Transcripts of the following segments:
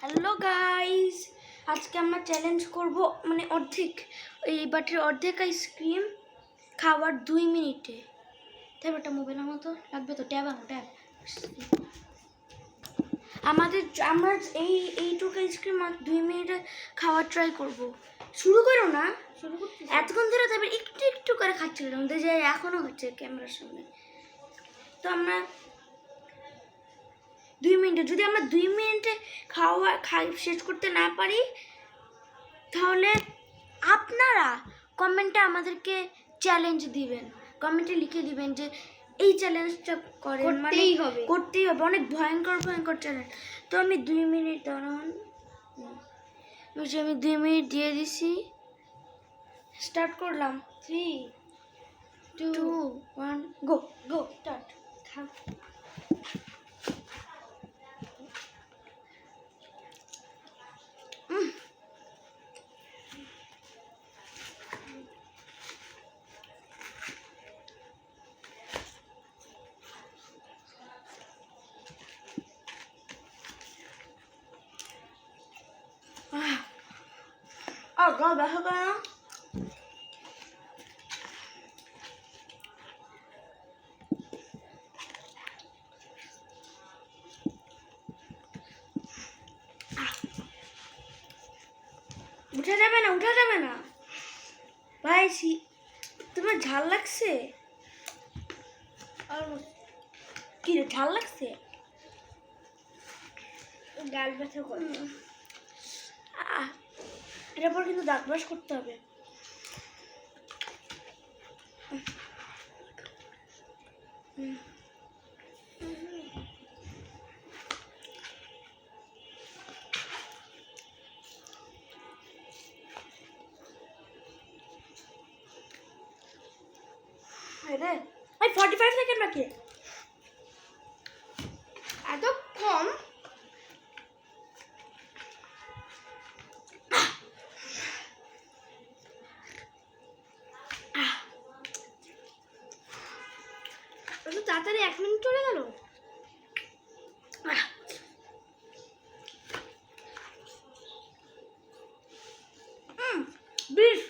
Hello guys, আজকে আমরা challenge করব মানে অর্ধেক এই বাটির অর্ধেক আইসক্রিম খাওয়ার 2 মিনিটে। তাই ওটা মোবাইলের মতো লাগবে তো, ট্যাব আনো ট্যাব। আমরা এইটুকু আইসক্রিম 2 মিনিটে খাওয়ার ট্রাই করব। শুরু করো না, শুরু করতে এতক্ষণ ধরে তবে একটু একটু করে খাচ্ছিলাম, যে এখনো হচ্ছে ক্যামেরার সামনে। তো আমরা 2 মিনিটে, যদি আমরা 2 মিনিটে শেষ করতে না পারি তাহলে আপনারা কমেন্টে আমাদেরকে চ্যালেঞ্জ দিবেন, কমেন্টে লিখে দিবেন যে এই চ্যালেঞ্জটা করেন, মানে করতেই হবে, অনেক ভয়ঙ্কর ভয়ঙ্কর চ্যালেঞ্জ। তো আমি 2 মিনিট দাঁড়ান, আমি 2 মিনিট দিয়ে দিছি, স্টার্ট করলাম। 3 2 1 গো গো স্টার্ট। গা ব্যথা করে না? উঠা যাবে না, উঠা যাবে না ভাই। তোমার ঝাল লাগছে? কি রে, ঝাল লাগছে? গাল ব্যথা করে। এটার পর কিন্তু দাঁত ব্রাশ করতে হবে। রে 45 সেকেন্ড বাকি, এত কম? তাড়াতাড়ি 1 মিনিট চলে গেল। বিশ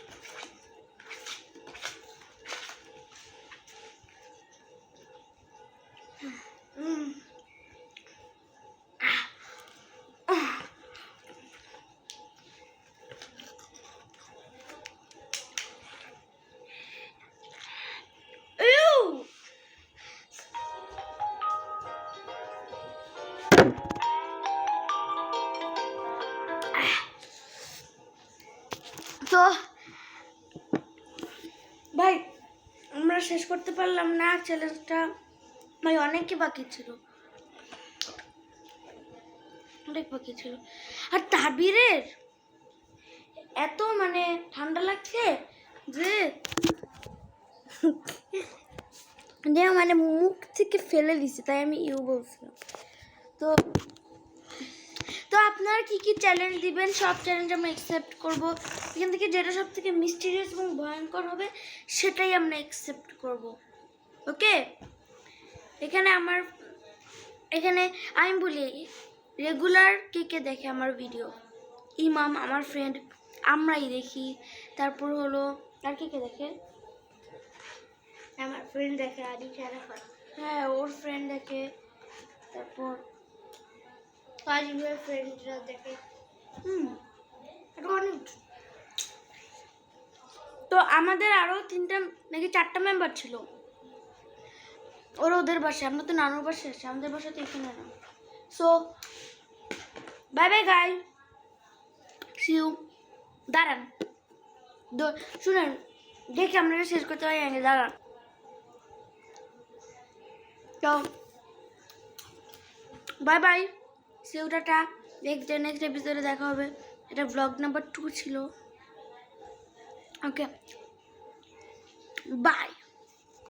তো ভাই আমরা শেষ করতে পারলাম না চ্যালেঞ্জটা, ভাই অনেকই বাকি ছিল, অনেক বাকি ছিল। আর তাবিরের এত মানে ঠান্ডা লাগছে যে মানে মুখ থেকে ফেলে দিছে, তাই আমি বলছিলাম। তো আপনারা কি কি চ্যালেঞ্জ দিবেন, সব চ্যালেঞ্জ আমরা অ্যাকসেপ্ট করব। এখান থেকে যেটা সব থেকে মিস্টিরিয়াস এবং ভয়ঙ্কর হবে সেটাই আমরা অ্যাকসেপ্ট করব। ওকে, এখানে আমি বলি, রেগুলার কে দেখে আমার ভিডিও? ইমাম, আমার ফ্রেন্ড, আমরাই দেখি। তারপর হলো আর কে দেখে? আমার ফ্রেন্ড দেখে, হ্যাঁ ওর ফ্রেন্ড দেখে। তারপর ফ্রেন্ডরা দেখে। তো আমাদের আরো 3টা নাকি 4টা মেম্বার ছিল, ওদের বাসায়। আমরা তো নানুর বাসায় আছি, আমাদের বাসা তো এখানে না। So bye bye guy, see you. দাঁড়ান, শুনেন, দেখি আমরা শেষ করতে পারি আগে, দাঁড়ান। তো bye bye, see you, tata. Next এপিসোডে দেখা হবে। এটা ব্লগ নাম্বার 2 ছিল। Okay, by.